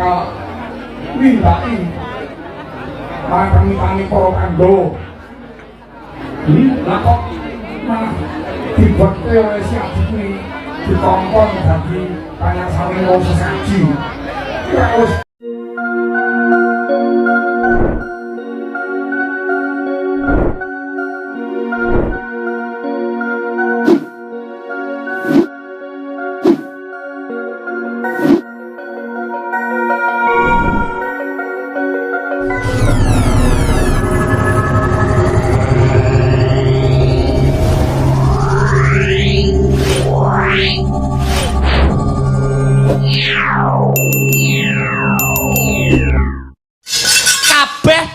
bakal nindaki marang-marang para Pandhawa. Lah kok malah dibote oleh si adikne dikongkon dadi panyasane wong sesaji. Ya wis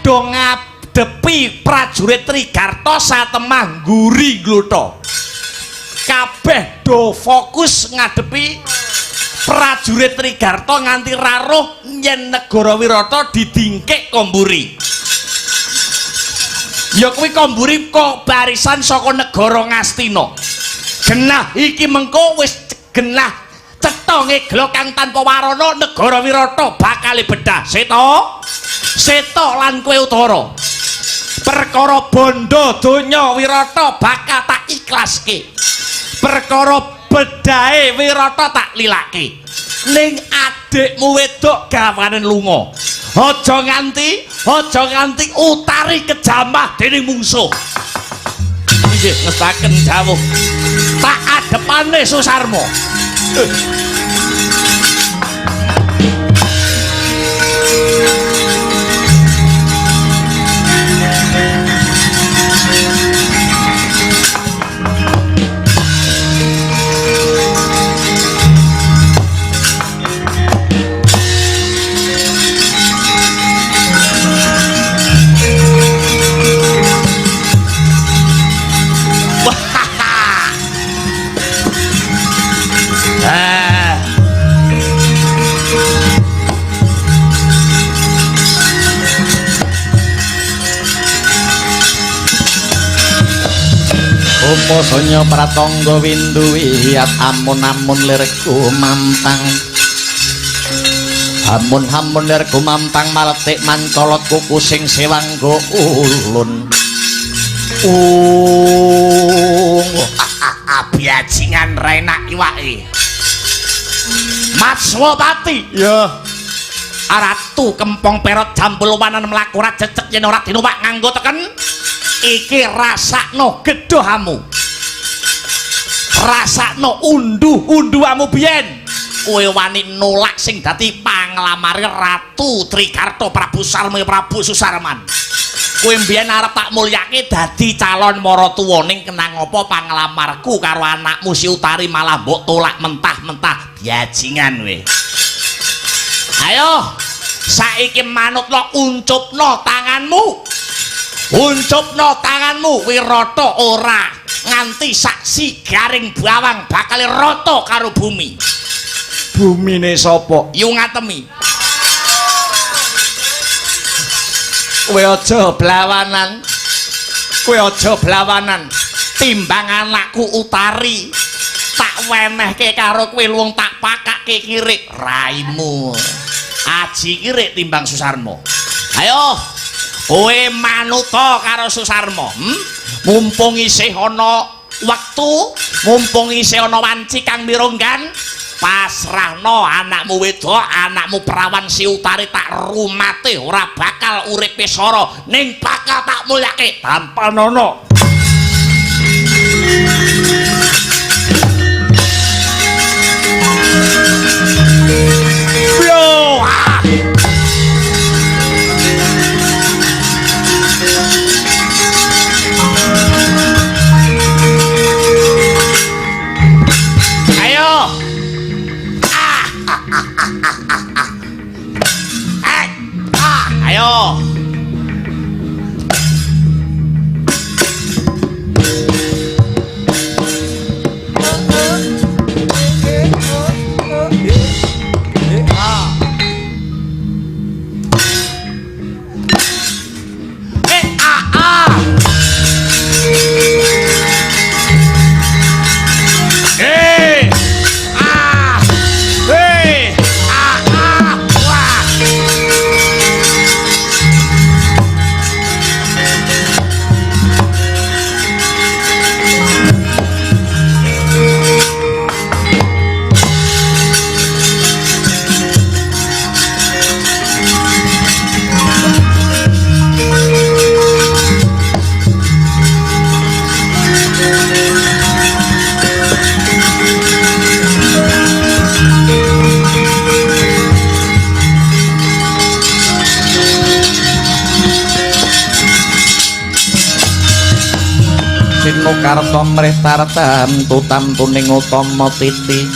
do ngadepi prajurit Trigarta satemah ngguri glutha. Kabeh do fokus ngadepi prajurit Trigarta nganti raruh yen negara Wirata didingkik Komburi. Ya kuwi Komburi kok barisan saka negara Ngastina. Genah iki mengko wis genah cetha ngeglo kang tanpa warana negara Wirata bakal bedah. Seta lan kowe utara. Perkara bondo donya Wirata bakal tak ikhlaske. Perkara bedahe Wirata tak lilake. Ning adikmu wedok gawanen lunga. Aja nganti Utari kejamah dening mungsuh. Nggih ngestaken dawuh. Tak adepane Susarma. Uposanya pratangga windu wiyat amun-amun lirku mampang. Amun-amun lirku mampang maletik mancolot kuku sing sewangga ulun. Bajingan renak iwake. Matswapati. Ya. Ratu Kempong Perot Jambul wanan mlaku ora jecek yen ora dinuwak nganggo teken. Iki rasakno gedhohamu. Rasakno unduh-unduhamu biyen. Kowe wani nolak sing dadi panglamare Ratu Trigarta Prabu Salma Prabu Susarman. Kowe mbiyen arep tak mulyake dadi calon maratuwa ning kenang apa panglamarku karo anakmu si Utari malah mbok tolak mentah-mentah. Bajingan kowe. Ayo saiki manutno uncupno tanganmu. Uncupno tanganmu Wirata ora nganti saksi garing bawang bakal rata karo bumi. Bumine sapa? Yu ngatemi. Kowe aja blawanan. Kowe aja blawanan. Timbang anakku Utari tak wenehke karo kowe luwung tak pakake kirik raimu. Aji kirik timbang Susarma. Ayo kowe manuta karo Susarma. Mumpung isih ana wektu, mumpung isih ana wanci kang mirunggan, pasrahno anakmu wedok, anakmu perawan si Utari tak rumate ora bakal uripe sara ning bakal tak mulyake tanpa nono. Ayo. Wah. Sinokarta mrehtartan tutamtuning utama titi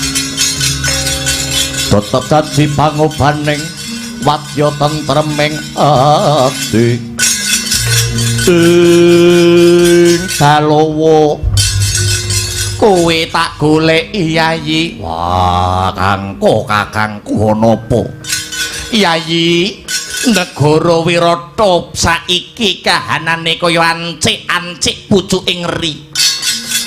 tetep dadi pangobaning wadya tentreming ati Dalowo kowe tak golek Yayi wah kakangku napa Yayi negara Wirata saiki kahanane kaya ancik-ancik pucuking ri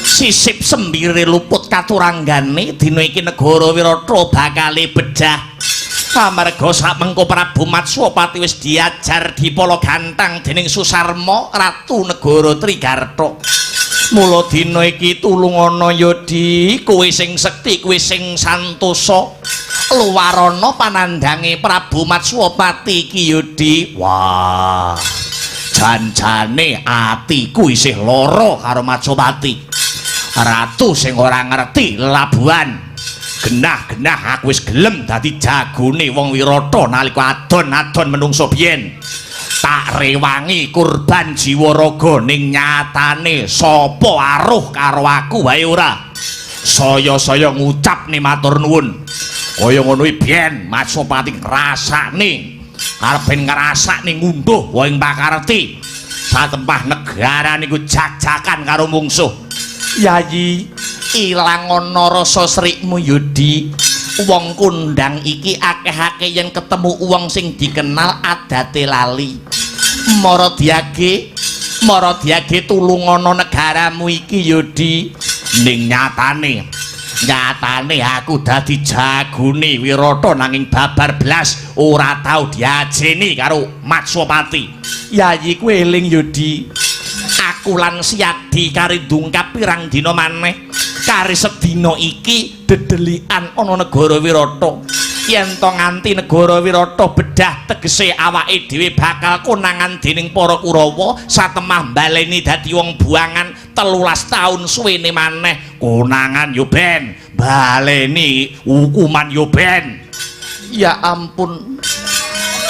sisip sembire luput katuranggane dina iki negara Wirata bakale bedah amarga samengko Prabu Matswapati wis diajar dipala gantang dening Susarma ratu negara Trigarta mula dina iki tulungana Yodi kowe sing sekti kowe sing santosa luwarana panandange Prabu Matswapati iki Yodi wah janjane atiku isih lara karo Matswapati ratu sing ora ngerti labuhan genah-genah aku wis gelem dadi jagone wong Wirata nalika adon-adon menungso biyen tak rewangi kurban jiwa raga ning nyatane sapa aruh karo aku wae ora saya-saya ngucapne matur nuwun kaya ngono iki biyen Matswapati ngrasakne karepen ngrasakne ngunduh wae pakarti satempah negara niku jak-jakan karo mungsuh Yayi ilang ana rasa srikmu Yodi wong kondang iki akeh-akeh yen ketemu wong sing dikenal adate lali Maradiage tulungana negaramu iki Yodi ning nyatane aku dadi jagone Wirata nanging babar blas ora tau diajeni karo Matswapati Yayi kowe eling Yodi aku lan Siadi kari dungkap pirang dina maneh kari sedina iki dedelikan ana negara Wirata yen to nganti negara Wirata bedah tegese awake dhewe bakal konangan dening para Kurawa satemah baleni dadi wong buangan 13 taun suwene maneh konangan yo ben baleni hukuman yo ben ya ampun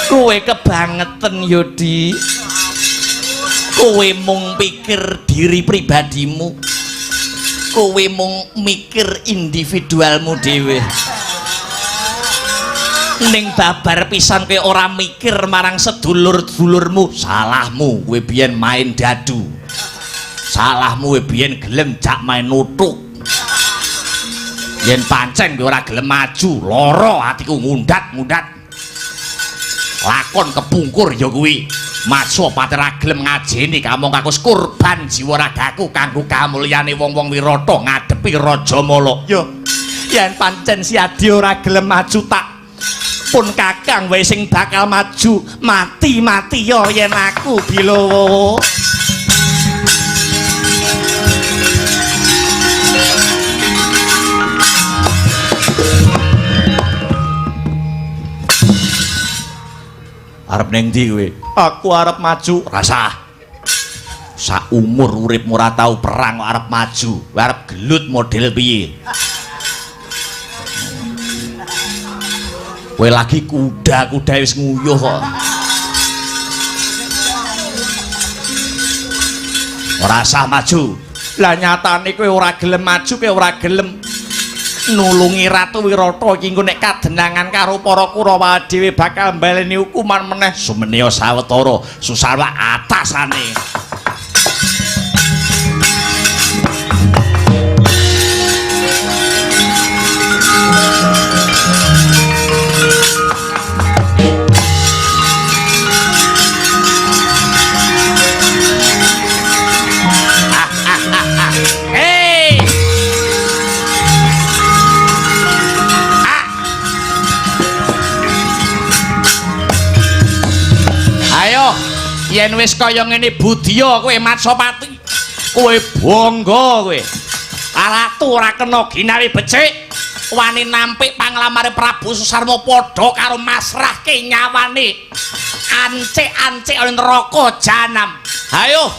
kowe kebangetan Yodi kowe mung pikir diri pribadimu kowe mung mikir individualmu dhewe ning babar pisan kowe ora mikir marang sedulur-dulurmu salahmu kowe biyen main dadu salahmu kowe biyen gelem jak main nutuk yen pancen kowe ora gelem maju lara atiku ngundat-ngundat lakon kepungkur ya kuwi Matswapati ra gelem ngajeni kamong kakus kurban jiwa ragaku kanggo kamulyane wong-wong Wirata ngadepi Raja Mala yo yen pancen Siadi ora gelem maju tak pun kakang wae sing bakal maju mati-mati yo yen aku Bilowo arep ning ndi kowe aku arep maju rasah sak umur uripmu ora tau perang kok arep maju arep gelut model piye kowe lagi kuda-kuda wis nguyuh kok ora sah maju lah nyatane kowe ora gelem maju kowe ora gelem nulungi Ratu Wirata iki engko nek kadenangan karo para Kurawa dhewe bakal mbaleni hukuman meneh sumenya sawetara Susarwa atasane yen wis kaya ngene budya kowe Matswapati kowe bangga kowe Ratu ora kena ginawi becik wani nampik panglamare Prabu Susarma padha karo masrahke nyawane ancik-ancik neraka jahanam ayo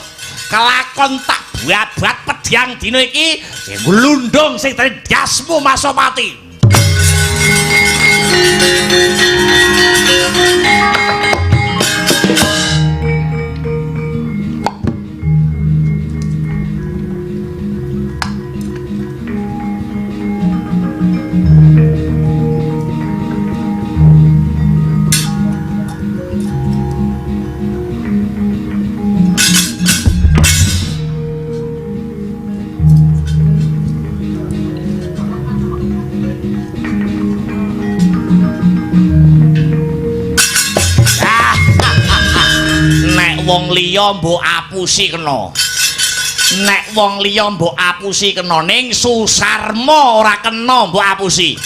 kelakon tak buat-buat pedhang dina iki glundung sing dadi dasmu Matswapati wong liya mbok apusi kena. Nek wong liya mbok apusi kena ning Susarma ora kena mbok apusi.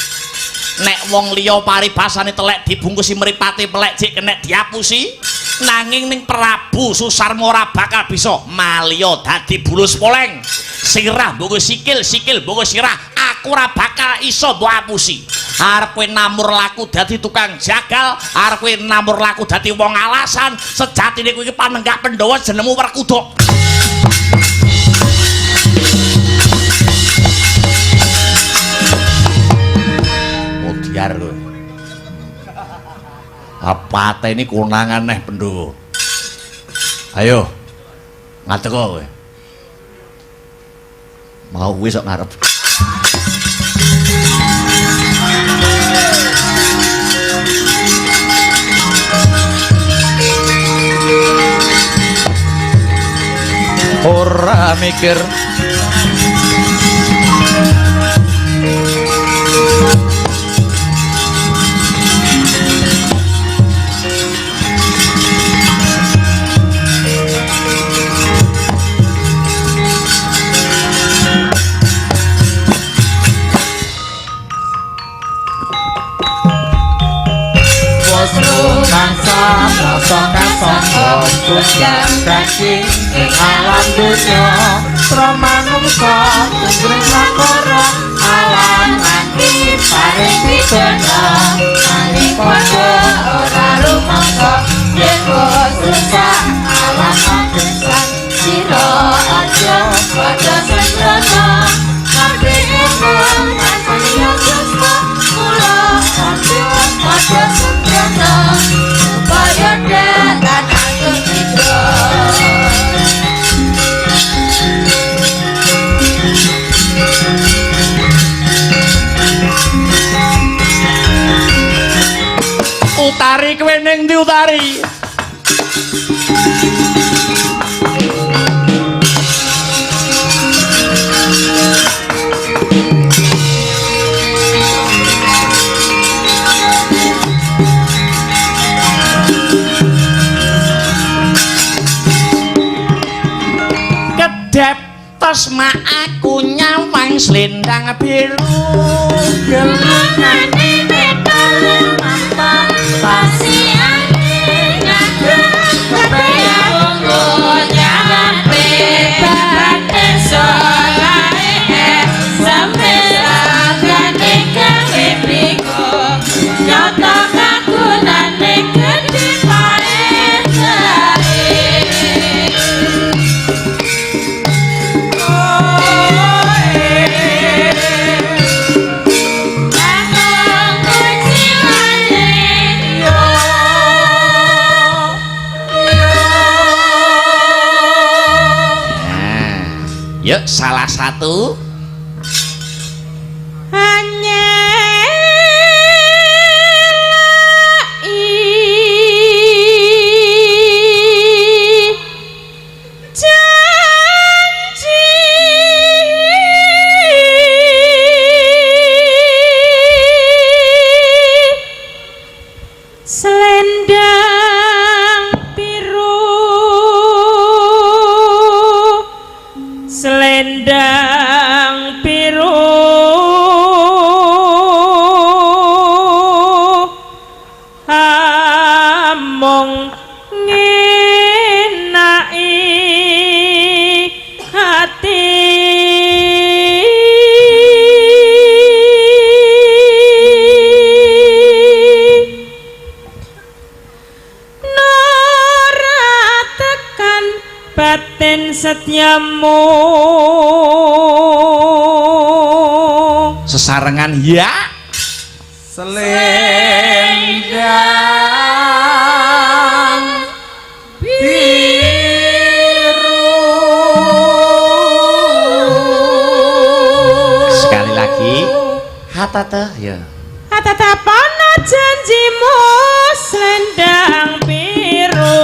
Nek wong liya paribasane telek dibungkusi mripate pelek jek kenek diapusi, nanging ning Prabu Susarma ora bakal bisa malya dadi bulus poleng. Sirah mbok sikil, sikil mbok sirah, aku ora bakal iso mbok apusi. Arep kowe namur laku dadi tukang jagal, arep kowe namur laku dadi wong alasan, sejatine kowe iki panenggak Pandhawa jenengmu Werkudara. Modiar kowe. Apa ini konangan neh Pandhawa. Ayo. Ngateko kowe. Mau wis sok ngarep. Ora mikir Tunjang daging ing alam dunya pramanungsa tumrap lakara alam nganti paring pidana nanging padha ora rumangsa yen susah alam kesan sira aja padha sendana kabeh emang asane yo susah kula ati padha sendana supaya dalan Utari kowe ning ndi Utari? Kedep tosma aku nyawang slendang biru gelungane metal mampang pasiane nyadeng kebayang gonyangan bebate solae sampeyan gawe biko nyoto kagunane gedhe pae yuk salah satu selendang biru among ngenai hati nora tekan batin setiamu sesarengan ya selendang biru. Sekali lagi hatata ya hatata pono janjimu selendang biru.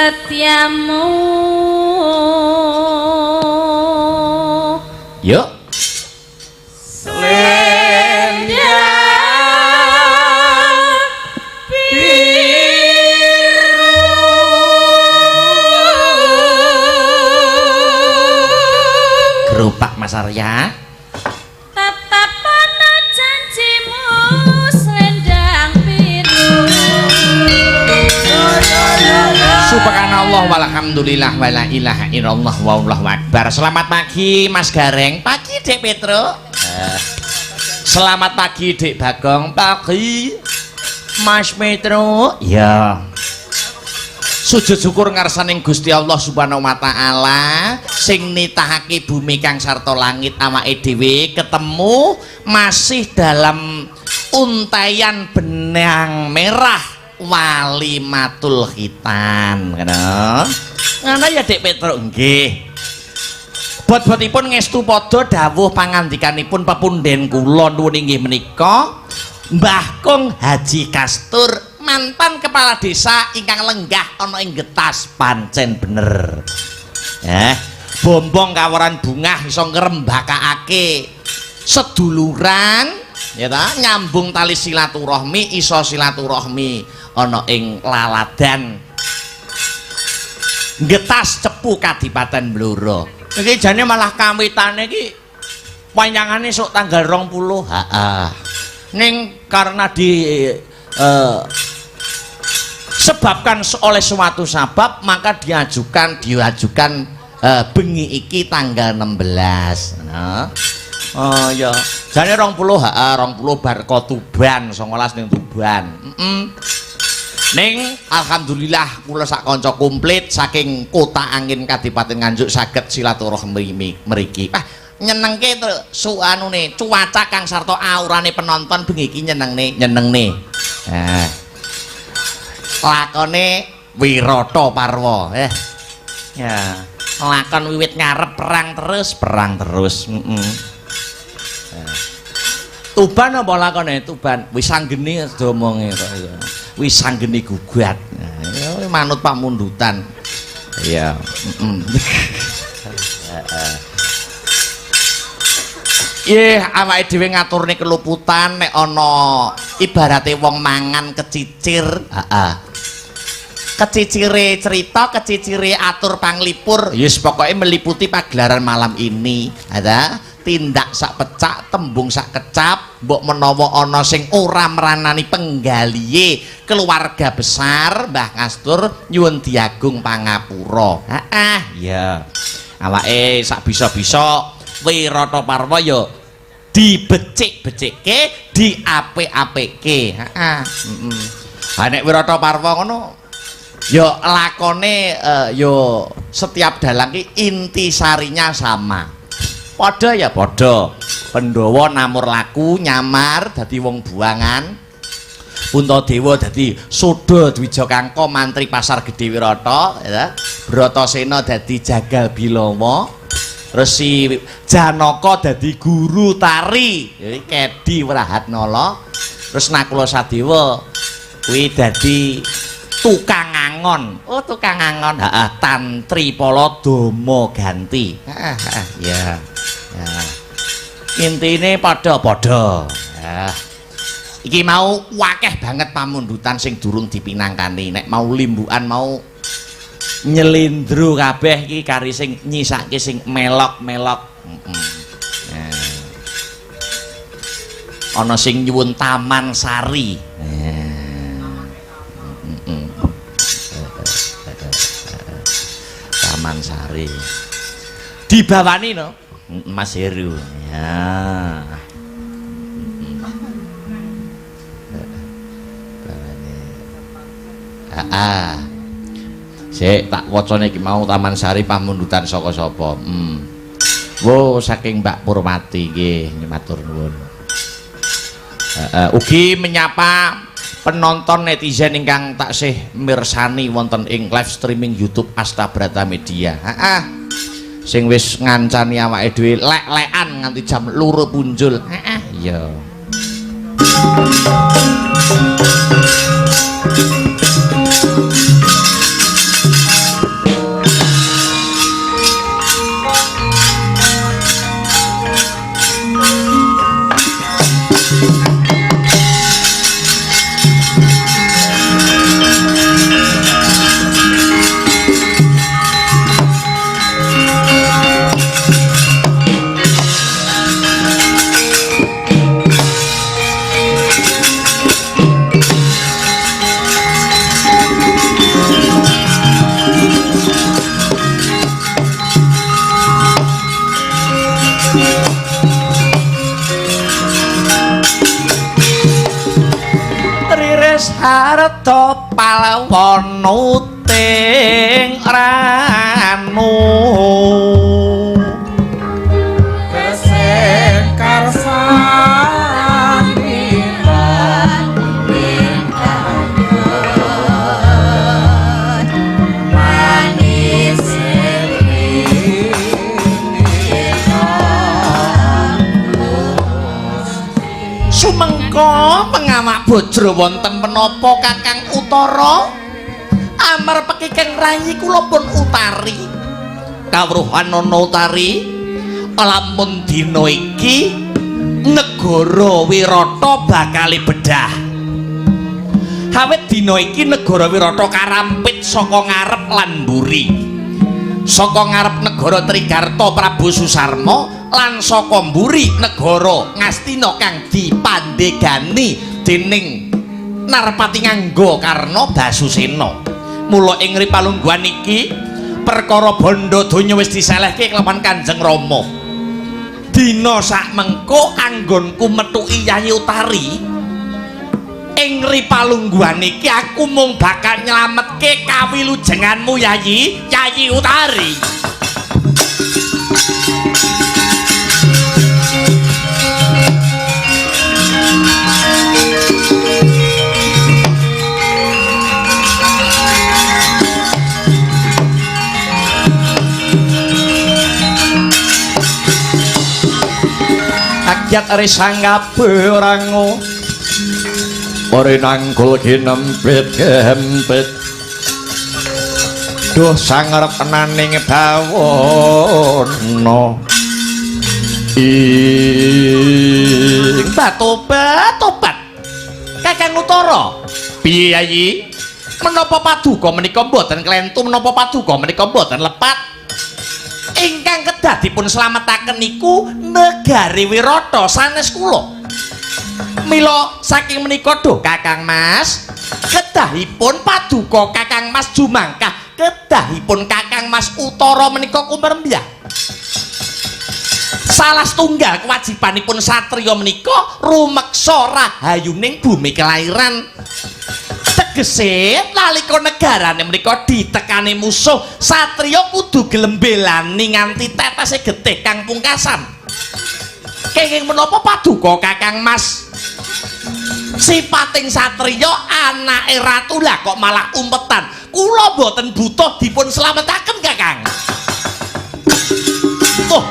setiamu. Yuk. Geropak Mas Arya. Tatapan janjimu selendang biru. Subhanallah walhamdulillah wala ilaha illallah wallahu akbar. Selamat pagi Mas Gareng. Pagi Dek Petro. Selamat pagi Dek Bagong. Pagi Mas Petro. Ya. Sujud syukur ngarsaning Gusti Allah Subhanahu wa taala sing nitahake bumi kang sarta langit awake dhewe ketemu masih dalam untaian benang merah walimatul khitan ngono ya Dek Petro nggih. Bot-botipun ngestu padha dawuh pangandikanipun pepunden kula nuwun inggih menika Mbah Kong Haji Kastur mantan kepala desa ingkang lenggah ana ing Getas pancen bener. Bombong kawaran bungah iso ngrembakake seduluran ya ta, nyambung tali silaturahmi, iso silaturahmi ana ing laladan Getas Cepu Kadipaten Blora. Iki jane malah kawitane iki wayangane sok tanggal 20. Heeh. Ning karena sebabkan oleh suatu sebab maka diajukan bengi iki tanggal 16. Oh ya, jane 20 bar Tuban 19 ning Tuban. Ning alhamdulillah kula sak kanca komplit saking Kota Angin Kadipaten Nganjuk saged silaturahmi mriki. Nyenengke to suanune cuaca kang sarta aurane penonton bengi iki nyenengne. Lakone Wirata Parwa. Ya, lakon wiwit ngarep perang terus. Tuban apa lakone? Tuban. Wis anggeni domonge kok. Wis anggeni gugat. Ya manut pamundutan. Ya, awake dhewe ngaturne keluputan nek ana ibarate wong mangan kecicir, kecicire cerita, kecicire atur panglipur, yes pokoke meliputi pagelaran malam ini. Ada tindak sak pecak, tembung sak kecap, mbok menawa ana sing ora meranani penggalihe keluarga besar Mbah Kastur nyuwun diagung pangapura. Ya. Awake sak bisa-bisa Wirata Parwa ya dibecik-becikke, diapik-apike. Nek Wirata Parwa ngono ya lakone ya setiap dalang ki intisarinya sama. Padha ya padha. Pandhawa namur laku nyamar dadi wong buangan. Puntadewa dadi Soda Dwijakangka mantri Pasar Gedhe Wirata, ya. Bratasena dadi jagal Bilawa. Terus si Janaka dadi guru tari, jadi Kedi Wrahatnala. Terus Nakula Sadewa kuwi dadi tukang angon. Oh, tukang angon. Tantri Pala Dama Ganti. Ya. Intine padha-padha. Iki mau wakeh banget pamundutan sing durung dipinangkani. Nek mau limbukan mau nyelindro kabeh iki kari sing nyisake sing melok-melok. Ana sing nyuwun Taman Sari. Taman Sari. Dibawani no Mas Heru. Ya. Sik tak wacane iki mau Taman Sari pamundutan saka sapa? Wo saking Mbak Purwati nggih matur nuwun. Ugi menyapa penonton netizen ingkang taksih mirsani wonten ing live streaming YouTube Astabrata Media. Sing wis ngancani awake dhewe lek-lekan nganti jam 2 punjul. Iya. Riris harta palawana uting ranu kesekar sambilan manis sumengko pengamak bojro wonten menapa Kakang Utara amar pekikeng rayi kula pun Utari kawruhan ana Utari lamun dina iki negara Wirata bakal bedah awit dina iki negara Wirata karampit saka ngarep lan mburi saka ngarep negara Trigarta Prabu Susarma lan saka mburi negara Ngastina kang dipandegani dening Narpati Ngangga Karna Basusena. Mula ing ripalungguhan iki perkara bandha donya wis diselehke kelawan Kanjeng Rama. Dina sak mengko anggonku metuki Yayi Utari. Ing ripalungguhan iki aku mung bakal nyelametke kawilujenganmu Yayi Utari. Agyat risanggape orango ore nangkul kinempit kempit duh sangarep naning bawana ing tobat Kakang Utara piye Yayi menapa paduka menika mboten klentu menapa paduka menika mboten lepat ingkang kedah dipun slametaken niku negari Wirata sanes kula. Mila saking menika duh Kakang Mas, kedahipun paduka Kakang Mas jumangkah kedahipun Kakang Mas Utara menika kumrembah. Salah setunggal kewajibanipun satriya menika rumeksa rahayuning bumi kelairan. Tegese nalika negarane menika ditekani musuh satriya kudu gelem belani nganti tetese getih kang pungkasan. Kenging menapa paduka Kakang Mas sipating satriya anake ratu lah kok malah umpetan kula boten butuh dipun slametaken Kakang. Oh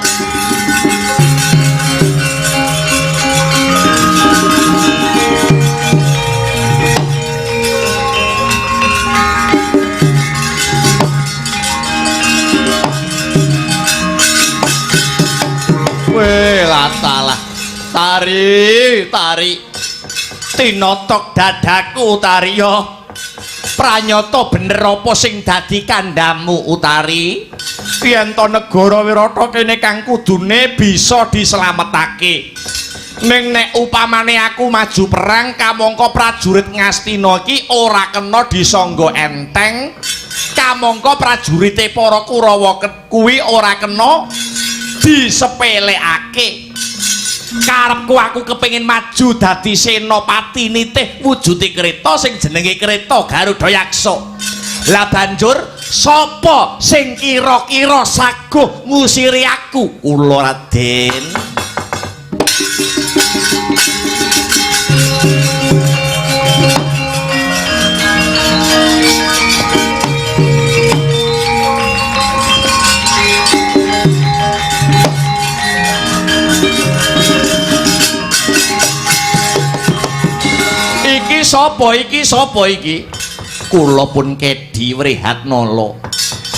latalah tari tinotok dadaku Utariya pranyata bener apa sing dadi kandhamu Utari yen to negara Wirata kene kang kudune bisa dislametake ning nek upamane aku maju perang kamangka prajurit Ngastina iki ora kena disangga enteng kamangka prajurite para Kurawa kuwi ora kena disepelekake. Karepku aku kepengin maju dadi senopati nitih wujude kreta sing jenenge Kreta Garuda Yaksa. Lah banjur sapa sing kira-kira saguh ngusiri aku? Kula Raden. Sapa iki? Kula pun kedi wrehat nala.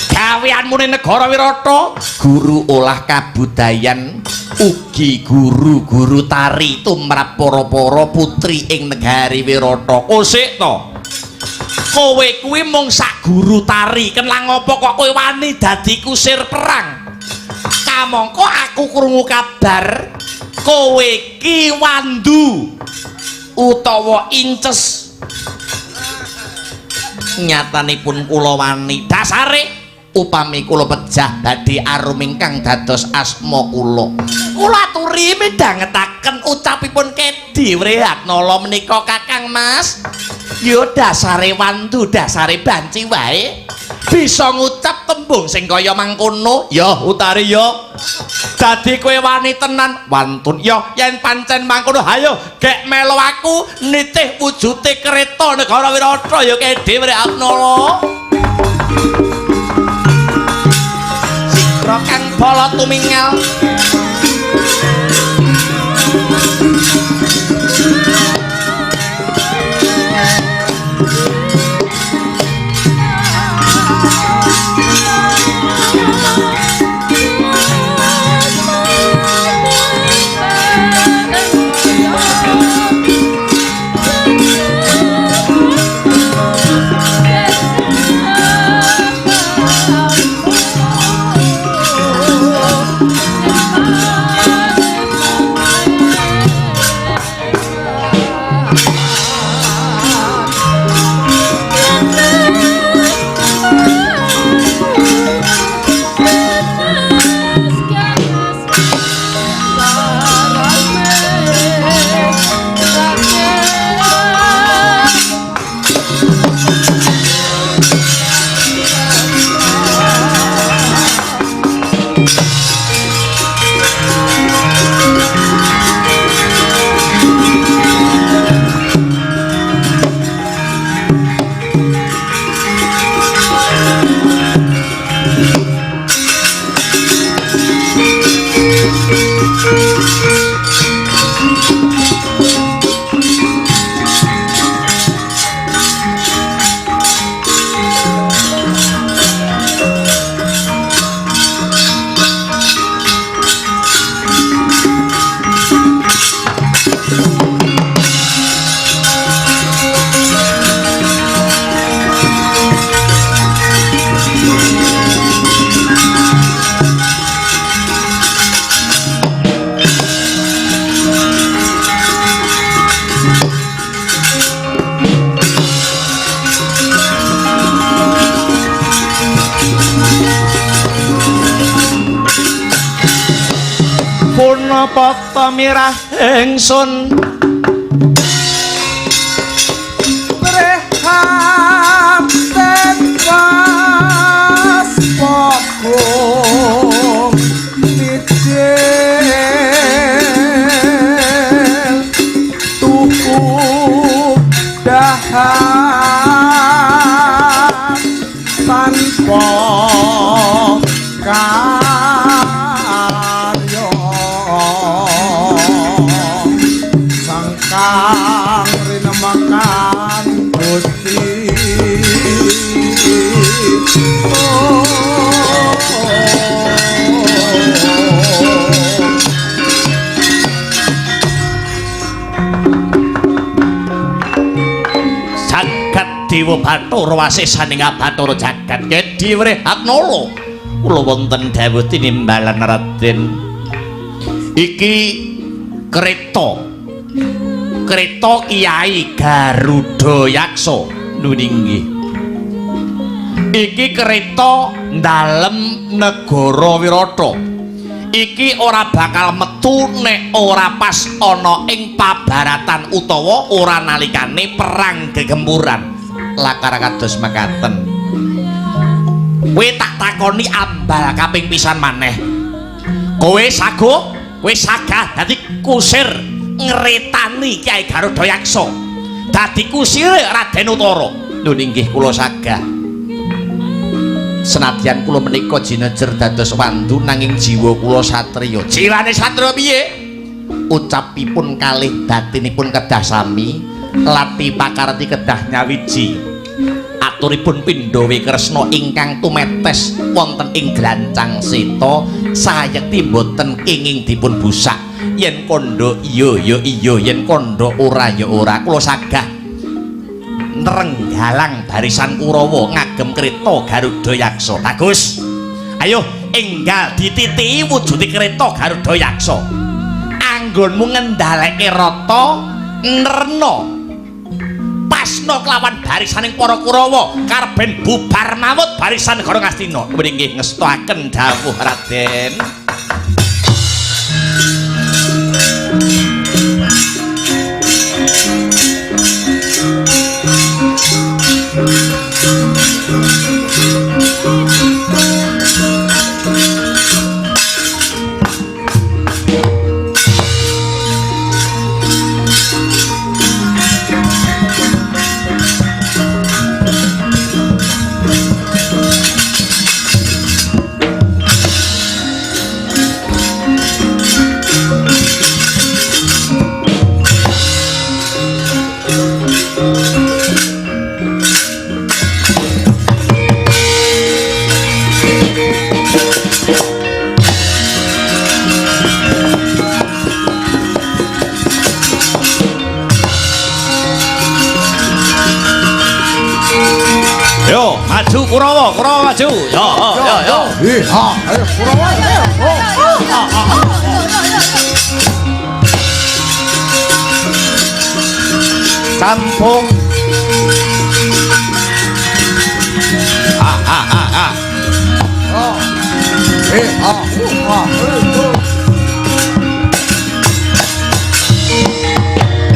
Gaweanmu ning negara Wirata, guru olah kabudayan ugi guru tari tumrap para-para putri ing negari Wirata. Kosik to. Kowe kuwi mung sak guru tari, kenlang apa kok kowe wani dadi kusir perang? Kamangka aku krungu kabar kowe ki wandu utawa inces. Nyatanipun kula wani dasare upami kula pejah badhe arum ingkang dados asma kula. Kula aturi midhangetaken ucapipun Kedi Wrehatnala menika Kakang Mas. Yo dasare wantu, dasare banci wae. Bisa ngucap tembung sing kaya mangkono. Ya utari ya. Dadi kowe wani tenan wantun. Ya yen pancen mangkono hayo gek melu aku nitih wujute kereta negara Wirata ya Kedi Wrehatnala. Sikra kang bala tumingal. Punapa mirah ingsun prihatin waspaku mijil tuku dahan tanpa kang rinemakan Gusti Jagat Dewa Bathara wasesaning Bathara jagat Kedi Wrehatnala kula wonten dawuh tinimbalan Raden iki kereta Kyai Garuda Yaksa nuninggi iki kereta dalem negara Wirata iki ora bakal metu nek ora pas ana ing pabaratan utawa ora nalikane perang gegempuran lakar kados mekaten kowe tak takoni ambal kaping pisan maneh kowe sago kowe sagah dadi kusir ngretani Kyai Garuda Yaksa dadi kusire Raden Utara lho nggih kula sagah senadyan kula menika jinejer dados wandu nanging jiwa kula satriya jiwane satriya piye ucapipun kalih batinipun kedah sami lati pakarti kedah nyawiji aturipun pindha wikresna ingkang tumetes wonten ing glancang seta sayekti boten kenging dipun busak yen kondo iya ya iya yen kondo ora ya ora kula sagah nrenggalang barisan Kurawa ngagem kereta Garuda Yaksa bagus ayo enggal dititihi wujude kereta Garuda Yaksa anggonmu ngendhaleke rata nerna pas Ngastina kelawan barisaning para Kurawa karben bubar mawut barisan negara Ngastina. Kemudian nggih ngestoaken dawuh Raden. Yo, maju Kurawa, Kurawa maju. Yo, yo, yo. Ayo Kurawa. Kampung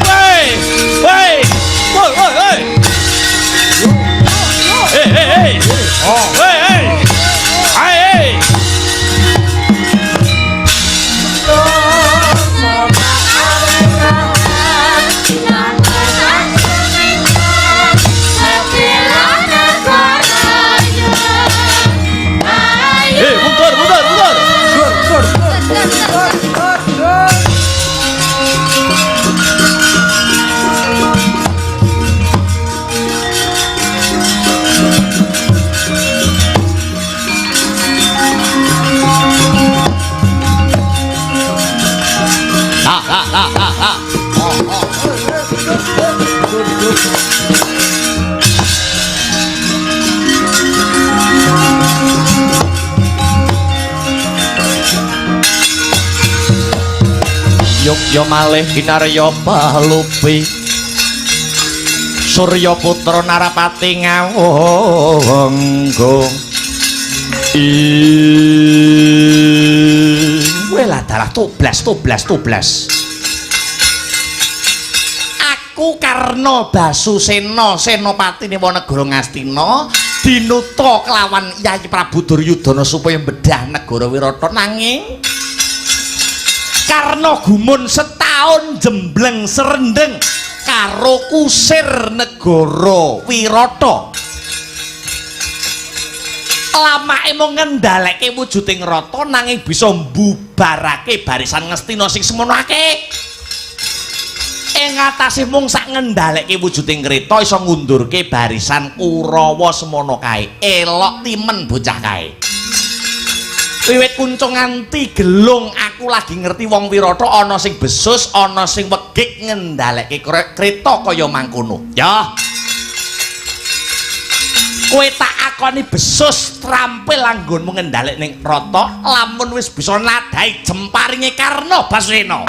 Hey, hey, woi, woi, hey. Hey, hey, hey. Hey, hey. Hey, hey. Hey, mundur, mundur, mundur. Yogya malih kinarya palupi Surya putra Narapati ngawangga Wela dalah tublas. Aku Karna Basusena senopatine negara Ngastina dinuta kelawan Yayi Prabu Duryudana supaya bedah negara Wirata nanging karena gumun setahun jembleng serendeng karo kusir negara Wirata lamake mung ngendhaleke wujuding rata nanging bisa mbubarake barisan Ngastina sing semono akeh ing atase mung sak ngendhaleke wujuding kreta iso ngundurke barisan Kurawa semono kae elok timen bocah kae wiwit kuncung nganti gelung aku lagi ngerti wong Wirata ana sing besus ana sing wegik ngendhaleke kreta kaya mangkono ya kowe tak akoni besus trampil anggonmu ngendhalek ning rata lamun wis bisa nadhahi jemparinge Karna Basusena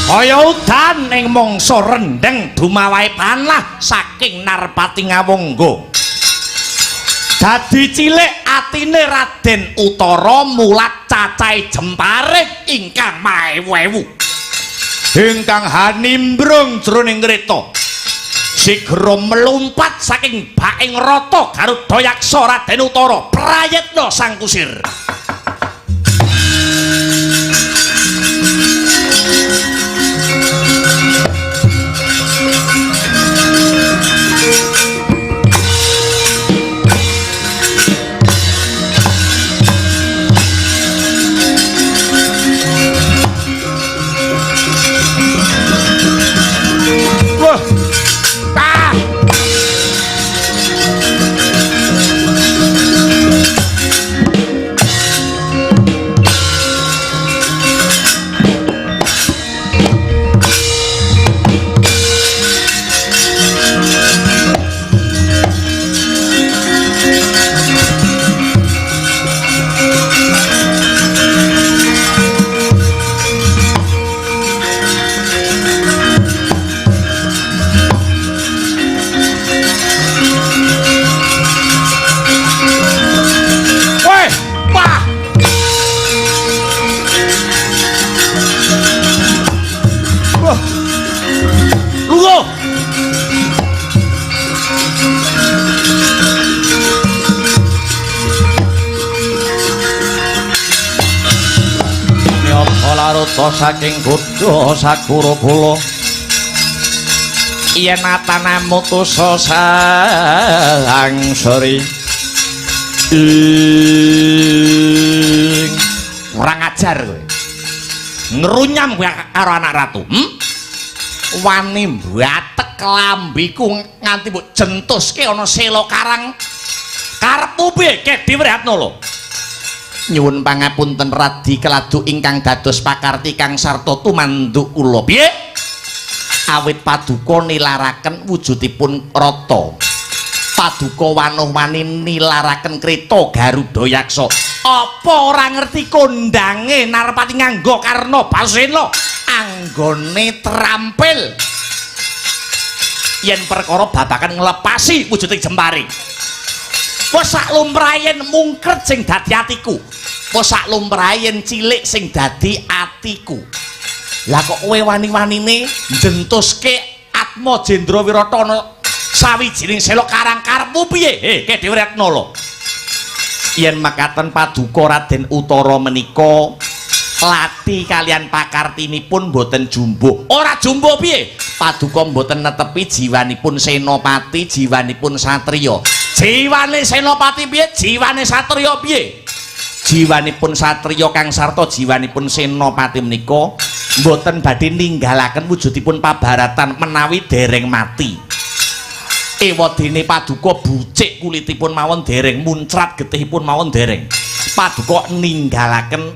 kaya udan ing mangsa rendeng dumawahe panah saking Narpati Ngawangga Dadi cilik atine Raden Utara mulat cacai jempare ingkang maewu-ewu. Ingkang hanimbrung jroning kreta. Sigra melumpat saking baking rata Garudayaksa Raden Utara prayitna sang kusir. Saking Buddha Sakura kula yen atana mutusa sang sori kurang ajar kowe ngrunyam kowe karo anak ratu wani mbatek lambiku nganti mbok jentuske ana sela karang karepmu piye Kedhi Wrihatna lho. Nyuwun pangapunten Radi Keladu ingkang dados pakarti kang sarta tumanduk kula. Piye? Awit paduka nilaraken wujudipun rata. Paduka wanuh-wani nilaraken kreta Garudayaksa. Apa ora ngerti kondange Narpati nganggo Karna Basena anggone trampil yen perkara babakan nglepasi wujuding jempari. Wes sak lumrayen mungkret sing dadi atiku. Wes sak lumrayen cilik sing dadi atiku. Lah kok kowe wani-wanine njentuske Atma Jendra Wirata ana sawijining sela karang karepmu piye? Kedhi Wrihatna lho. Yen makaten paduka Raden Utara menika lati kalian pakartinipun boten jumbuh. Ora jumbuh piye? Paduka boten netepi jiwanipun senopati, jiwanipun satriya. Jiwane senopati piye? Jiwane satriya piye? Jiwanipun satriya kang sarta jiwanipun senopati menika boten badhe ninggalaken wujudipun pabaratan menawi dereng mati. Ewadene paduka bucik kulitipun mawon dereng muncrat getihipun mawon dereng. Paduka ninggalaken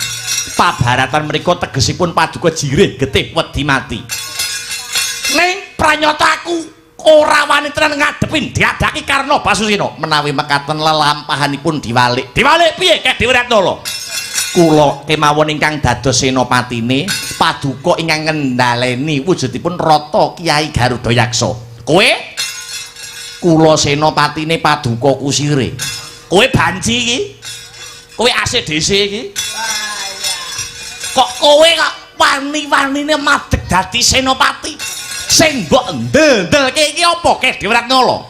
pabaratan menika tegesipun paduka jirih getih wedi mati. Ning pranyataku ora wani tenan ngadepin diadaki Karna Basena menawi mekaten lelampahanipun diwalik. Diwalik piye Kedhi Wrihatna lho? Kula kemawon ingkang dados senopatine paduka ingkang ngendhaleni wujudipun rata Kyai Garudayaksa. Kowe kula senopatine paduka kusire. Kowe banci iki? Kowe ACDC iki? Kok kowe kok wani-wanine madeg dadi senopati? Sing mbok ndeldelke iki apa Kedhi Wrihatna lho?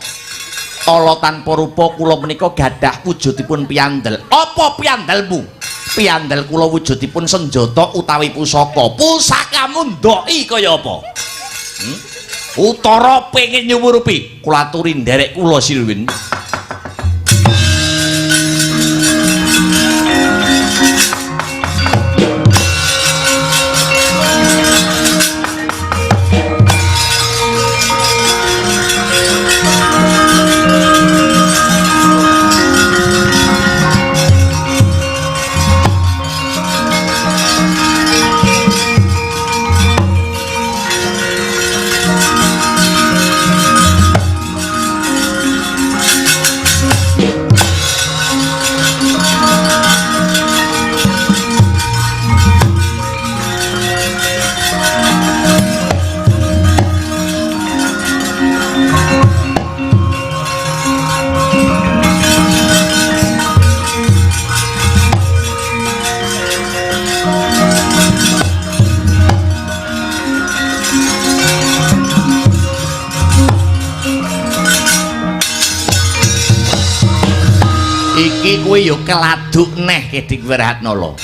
Ala tanpa rupa kula menika gadah wujudipun piandel. Apa piandelmu? Piandel kula wujudipun senjata utawi pusaka. Pusakamu ndoki kaya apa? Utara pengin nyuwurupi. Kula aturi nderek kula Silwin. saiki kowe ya keladuk neh Kedhing Wiratnala.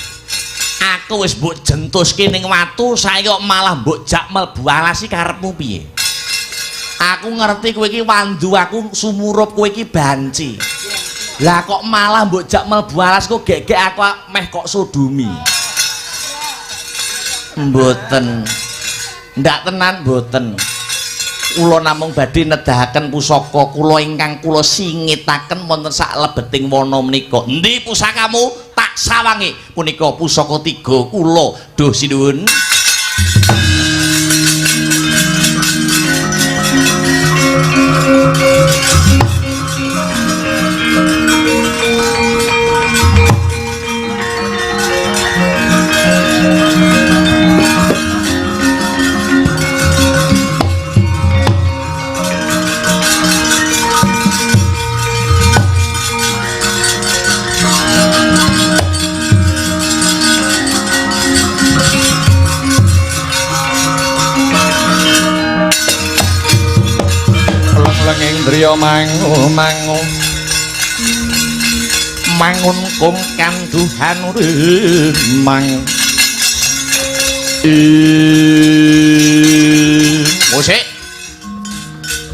Aku wis mbok jentuske ning watu, saiki kok malah mbok jak mlebu alas iki karepmu piye? Aku ngerti kowe iki wandu, aku sumurup, kowe iki banci. Lah kok malah mbok jak mlebu alas kok gek aku meh kok sodumi. Mboten. Ndak tenan mboten. Kula namung badhe nedahaken pusaka kula ingkang kula singitaken wonten sak lebeting wana menika. Endi pusakamu? Tak sawangi. Punika pusaka 3 kula. Duh sinuwun. Indriya mangu mangun kung kanduhan mang musik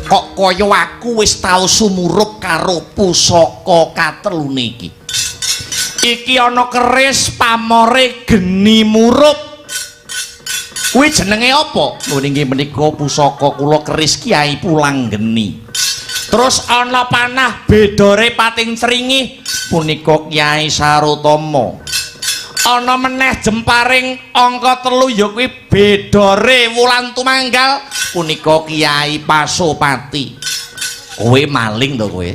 kok kaya aku wis tau sumurup karo pusaka katelune iki ana keris pamore geni murup. Kuwi jenenge apa? Lho nggih menika pusaka kula keris Kyai Pulanggeni. Terus ana panah bedore pating cringih punika Kyai Sarutama. Ana meneh jemparing angka 3 ya kuwi bedore Wulan Tumanggal punika Kyai Pasopati. Kowe maling to kowe?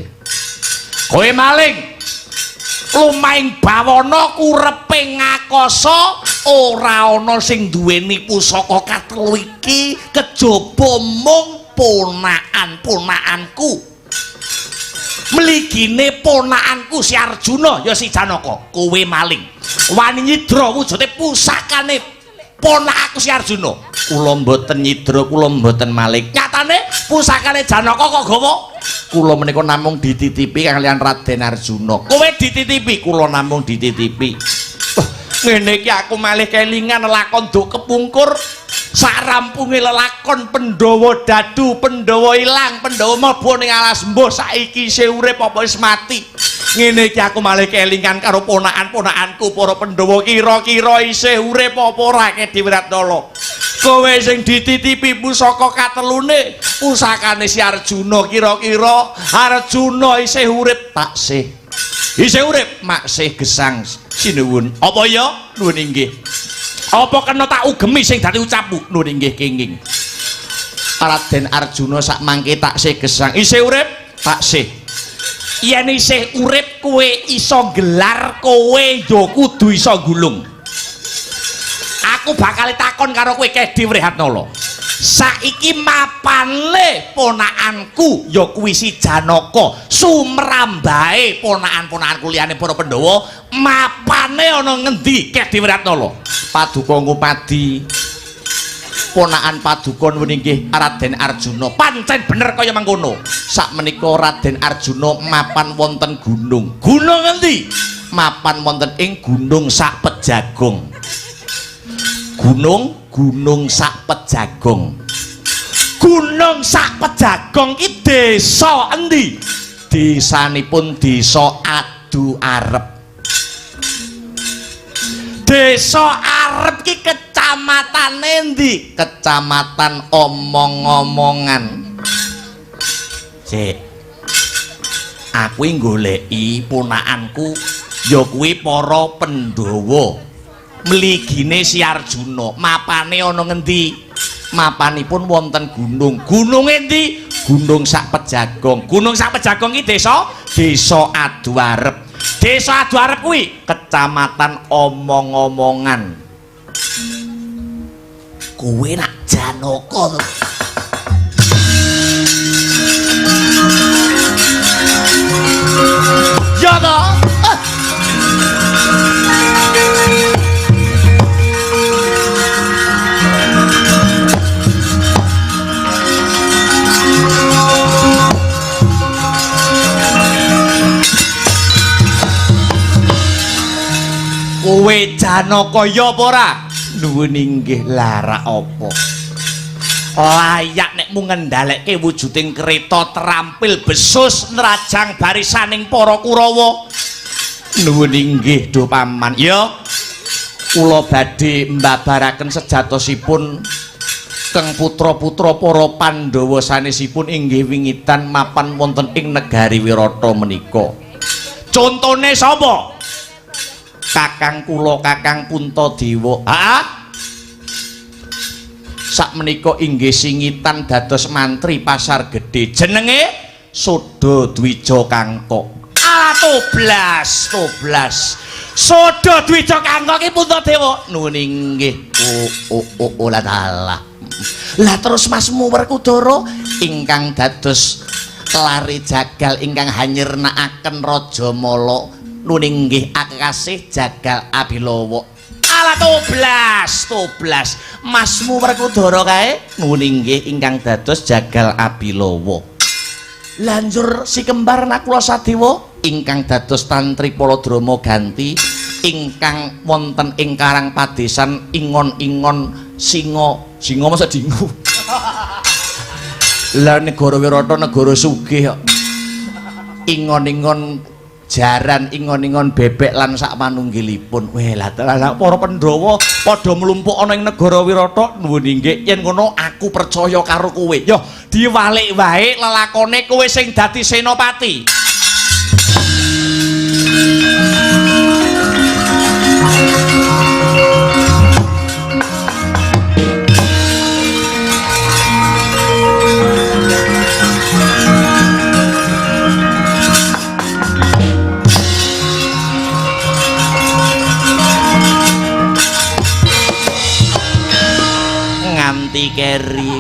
Kowe maling. Lumahing bawana kurepe ngakasa ora ana sing duweni pusaka katelu iki kejaba mung ponakan-ponakanku. Mligine ponakanku si Arjuna ya si Janaka. Kowe maling. Wani nyidra wujude pusakane ponakanku si Arjuna. Kula mboten nyidra, kula mboten maling. Nyatane pusakane Janaka kok gawa? Kula menika namung dititipi kalian Raden Arjuna. Kowe dititipi, kula namung dititipi. Ngene iki aku malih kelingan lakon Duk Kepungkur. Sarampunge lelakon Pandhawa dadu, Pandhawa ilang, Pandhawa mlebu ning alas mbuh saiki isih urip apa wis mati. Ngene iki aku malih kelingan karo ponakan-ponakanku para Pandhawa kira-kira isih urip apa ora Kedhing Wiratnala. Kowe sing dititipi pusaka katelune, pusakane si Arjuna kira-kira Arjuna isih urip taksih. Isih urip maksih gesang sinuwun. Apa ya? Nuwun inggih. Apa kena tak ugemi sing dadi ucapmu? Nuwun inggih kenging. Raden Arjuna sak mangke taksih gesang. Isih urip taksih. Yen isih urip kowe iso gelar, kowe ya kudu iso gulung. Aku bakal takon karo kowe Kedhing Wiratnala. Saiki mapane ponakanku ya kuwi si Janaka, sumrambahe ponakan-ponakanku liyane para Pandhawa, mapane ana ngendi Kedhing Wiratnala? Paduka Ngupadi. Ponakan Paduka nuwun inggih Raden Arjuna. Pancen bener kaya mangkono. Sakmenika Raden Arjuna mapan wonten gunung. Gunung ngendi? Mapan wonten ing Gunung Sakpejagong. Gunung Sakpejagong. Gunung Sakpejagong iki desa endi? Desanipun Desa Adu Arep. Desa Arep iki kecamatan endi? Kecamatan Omong-omongan. Sik. Aku goleki ponakanku ya kuwi para Pandhawa. Mligine si Arjuna, mapane ana ngendi? Mapanipun wonten gunung. Gunung endi? Gunung Sakpejagong. Gunung Sakpejagong iki desa Adu Arep. Desa Adu Arep kuwi kecamatan Omong-omongan. Kowe nak Janaka to. Ya to. Janaka ya apa ora? Nuwun inggih lara apa? Layak nek mung ngendhaleke wujuding kereta terampil besus nrajang barisaning para Kurawa. Nuwun inggih do paman. Ya. Kula badhe mbabaraken sejatosipun keng putra-putra para Pandhawa sanesipun inggih wingitan mapan wonten ing negari Wirata menika. Contone sapa? Kakang kula Kakang Puntadewa. Ha? Sakmenika inggih singitan dados mantri Pasar Gedhe. Jenenge Soda Dwija Kangkok. Ala toblas. Soda Dwija Kangkok iki Puntadewa. Nuwun inggih. Olah dalah. Lah terus Masmu Werkudara ingkang dados lari jagal ingkang hanyirnakaken Raja Mala. Nuwun inggih akasih Jagal Abilawa. Ala toblas. Masmu Werkudara kae nuwun inggih ingkang dados Jagal Abilawa. Lanjur si kembar Nakula Sadewa ingkang dados Tantri Paladrama Ganti ingkang wonten ing Karang Padesan ingon-ingon singa masa dingu. Lah negara Wirata negara sugih kok. Ingon-ingon jaran, ingon-ingon bebek lan sak manunggilipun. Weh lah para Pandhawa padha mlumpuk ana ing negara Wirata. Nuwun inggih yen ngono aku percaya karo kowe. Yo diwalik wae lelakone kowe sing dadi senopati. Nganti keri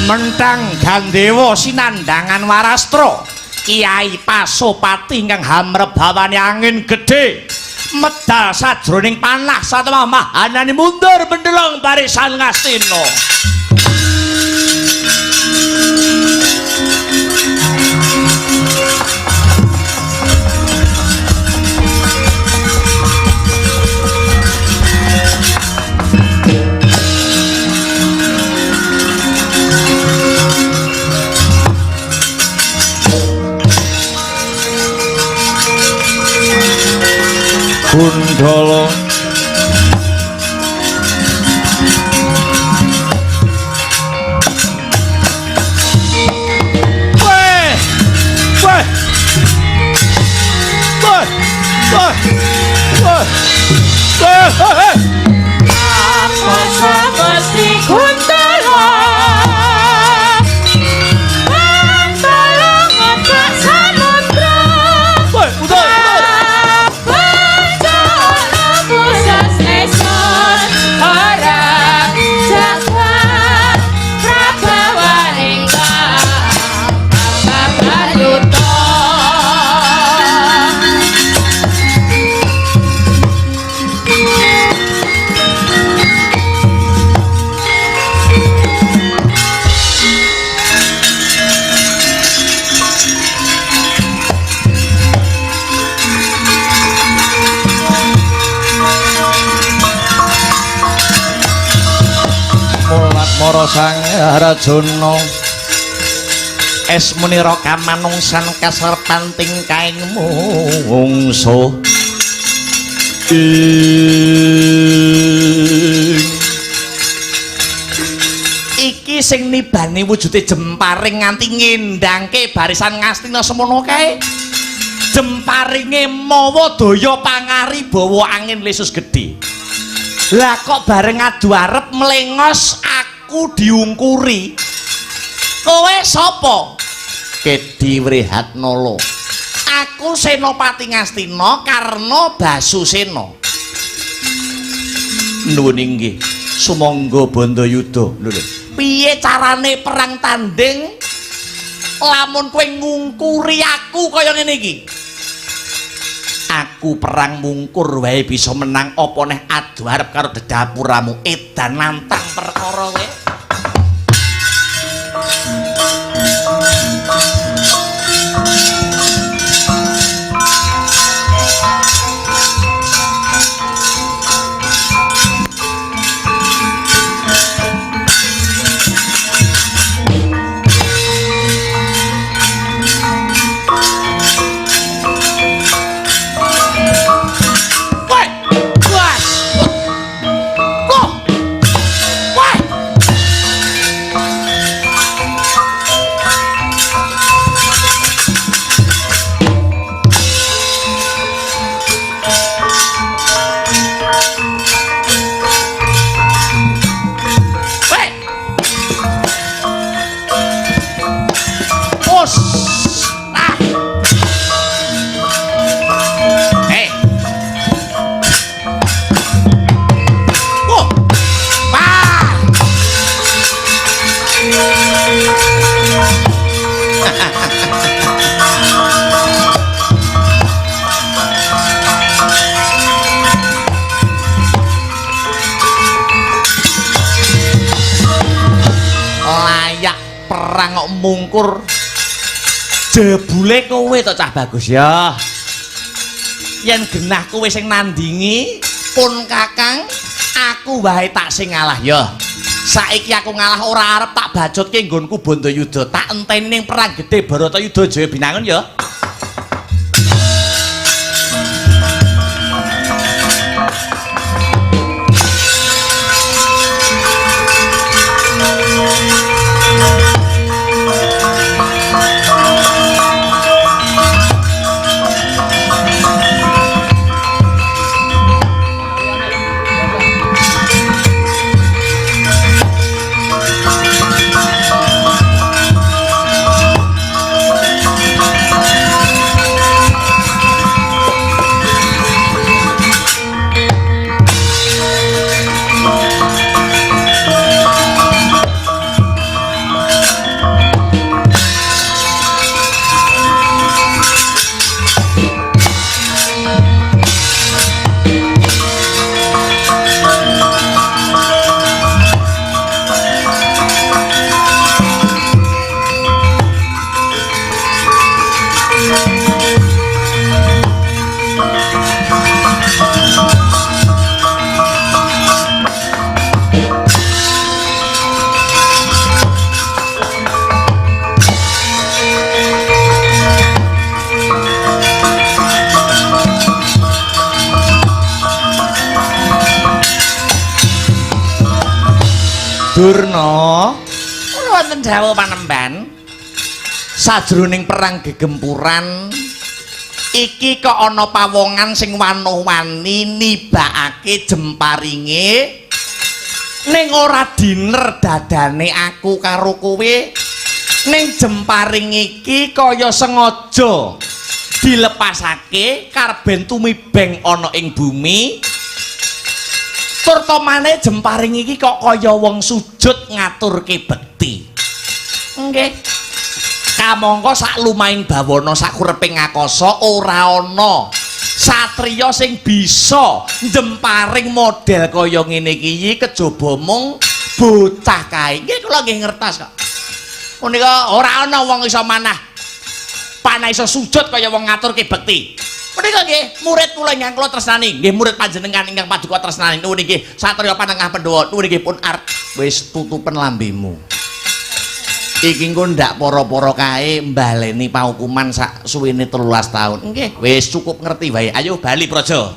Mentang Gandewa sinandangan Warastra Kiai Pasopati ingkang hamrebawani angin gedhe medal sajroning panah satemah mahanane mundur mendelong barisan Ngastina. Gundala Apa samesti Gundala Pantolong otak samudra Pusat esor orang jagat Prabawaringka Babayuta Mara Sang Arjuna esmunira kamanungsan kaserpanting kaing mungsuh iki sing nibani wujude jemparing nganti ngendangke barisan Ngastina semono kae jemparinge mawa daya pangari bawa angin lesus gedhe. Lah kok bareng adu arep melengos aku diungkuri. Kowe sapa? Kedi Wrihatnala. Aku Senopati Ngastina Karna Basusena. Nuwun inggih. Sumangga Bandayuda. Lho lho. Piye carane perang tanding lamun kowe ngungkuri aku kaya ngene iki? Aku perang mungkur wae bisa menang apa neh adu arep karo dedapuramu edan nantang perkara kowe. Mungkur jebule kowe to cah bagus ya. Yen genah kowe sing nandingi pun Kakang, aku wae tak sing ngalah ya. Saiki aku ngalah ora arep tak bajutke nggonku Bandayuda, tak enteni ning perang gedhe Baratayuda Jaya Binangun ya. Durna, wonten dawuh panemban sajroning perang gegempuran iki kok ana pawongan sing wanuh-wani nibakake jemparinge ning ora diner dadane aku karo kowe ning jemparing iki kaya sengaja dilepasake karben tumibeng ana ing bumi. Turtomane jemparing iki kok kaya wong sujud ngaturke bekti. Nggih. Kamangka sak lumaing bawana sakureping ngakasa ora ana satriya sing bisa jemparing model kaya ngene iki kejaba mung bocah kae. Nggih kula nggih ngertos kok. Punika ora ana wong iso manah panah iso sujud kaya wong ngaturke bekti. Menika nggih murid kula ingkang kula tresnani, nggih murid panjenengan ingkang paduka tresnani. Nuwun nggih satriya panengah Pandhawa, nuwun nggih pun arep wis tutupen lambemu. Iki engko ndak para-para kae mbaleni paukuman sak suwene 13 taun. Nggih, wis cukup ngerti wae. Ayo bali praja.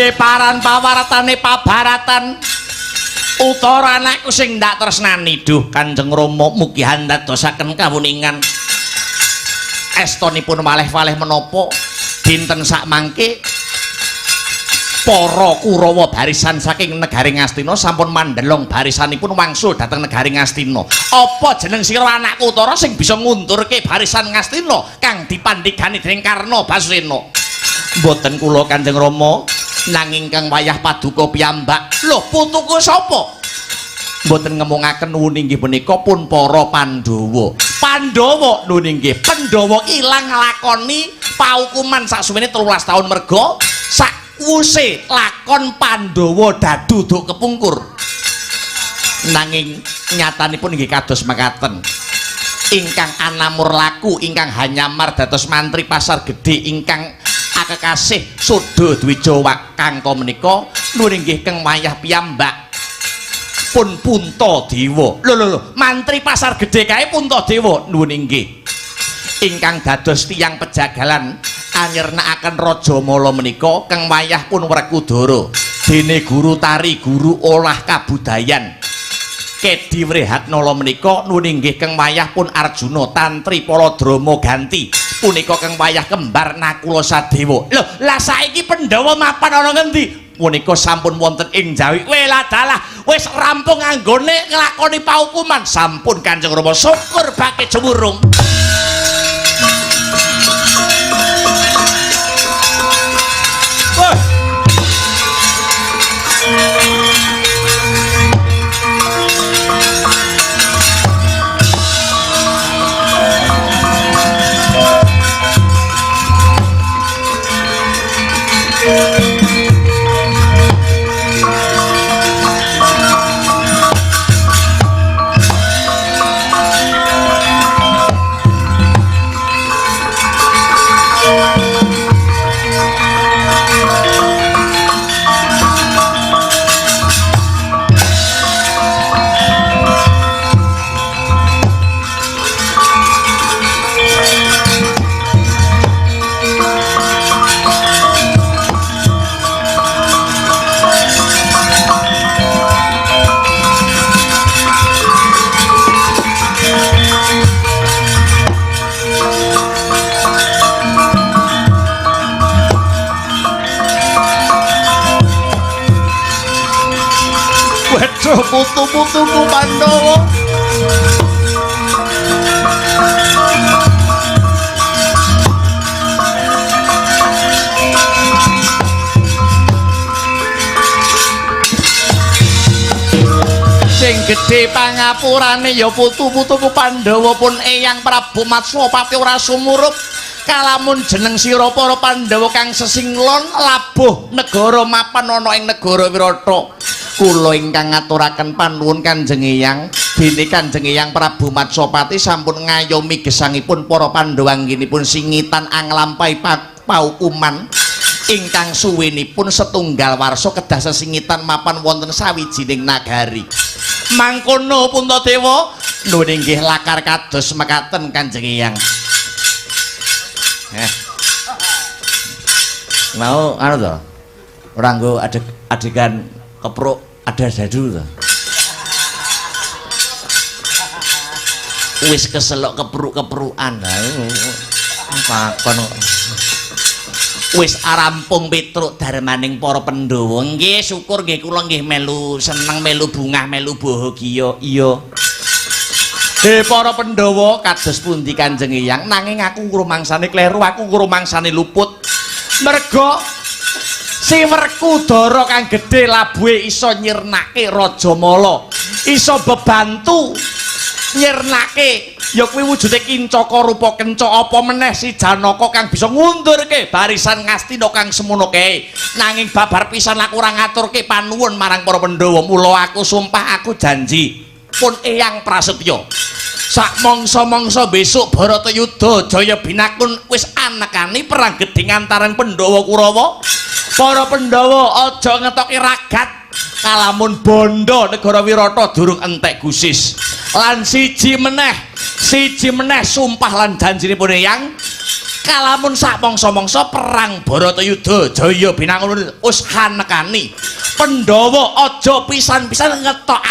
nggih paran pawaratane pabaratan utara anakku sing ndak tresnani duh Kanjeng Rama mugi handadosaken kawuningan estonipun malih-malih menapa dinten sakmangke para Kurawa barisan saking negari Ngastina sampun mandelong barisanipun wangsul dhateng negari Ngastina. Apa jeneng sira anak utara sing bisa ngundurke barisan Ngastina kang dipandhigani dening Karna Basena? Mboten kula Kanjeng Rama, nanging kang wayah paduka piyambak. Lho, putuku sapa? Mboten ngemungaken nuwun inggih punika pun para Pandhawa. Pandhawa nuwun inggih, Pandhawa ilang nglakoni paukuman saksuwene 13 taun merga sakwuse lakon Pandhawa dadu duk kepungkur. Nanging nyatanipun inggih kados mekaten. Ingkang anamur laku ingkang hanyamar dados mantri pasar gedhe ingkang akekasih Sodo Dwija Kangka menika nuwun inggih keng wayah piyambak pun Puntadewa. Lho, mantri pasar gedhe kae Puntadewa nuwun inggih ingkang dados tiyang pejagalan anyernakaken Raja Mala menika keng wayah pun Werkudara dene guru tari guru olah kabudayan Kedi Wrehatnala menika nuwun inggih keng wayah pun Arjuna Tantri Paladrama Ganti punika keng wayah kembar Nakula Sadewa. Lho, lah saiki Pandhawa mapan ana ngendi? Punika sampun wonten ing Jawi. Weladalah wis rampung anggone nglakoni paukuman. Sampun Kanjeng Rama syukur bake jemurung. Putu-putuku Pandhawa sing gedhe pangapurane ya putu-putuku Pandhawa pun Eyang Prabu Matswapati ora sumurup kalamun jeneng sira para Pandhawa kang sesinglon labuh negara mapan ana ing negara Wirata. Kula ingkang ngaturaken panuwun Kanjeng Eyang dene Kanjeng Eyang Prabu Matswapati sampun ngayomi gesangipun para Pandhawa anggenipun singitan anglampahi paukuman ingkang suwenipun setunggal warsa kedah sesingitan mapan wonten sawijining nagari. Mangkono Puntadewa nuwun inggih lakar kados mekaten Kanjeng Eyang. Mau anu to? Ora nggo adegan kepruk ada dadu to. Wis keselok kepruk-keprukan. Pakon wis arampung Petruk darmaning para Pandhawa. Nggih syukur nggih kula nggih melu seneng melu bungah melu bahagia. Iya. Para Pandhawa kados pundi Kanjeng Eyang nanging aku rumangsane kleru aku rumangsane luput. Merga si Werkudara kang gedhe labuhe iso nyirnake Raja Mala, iso bebantu nyirnake ya kuwi wujude kincaka rupa kenca apa meneh si Janaka kang bisa ngundurke barisan Ngastina kang semono kae. Nanging babar pisan aku ora ngaturke panuwun marang para Pandhawa, mula aku sumpah aku janji pun Eyang Prasetya sak mangsa-mangsa besok Baratayuda Jaya Binakun wis anekani perang gedhe antaran Pandhawa Kurawa. Para Pandhawa aja ngetoki ragat kalamun bondo negara Wirata durung entek gusis. Lan siji meneh sumpah lan janjinipun Eyang kalamun sak mangsa-mangsa perang Baratayuda Jaya Binangun wis kanekani Pandhawa aja pisan-pisan ngetok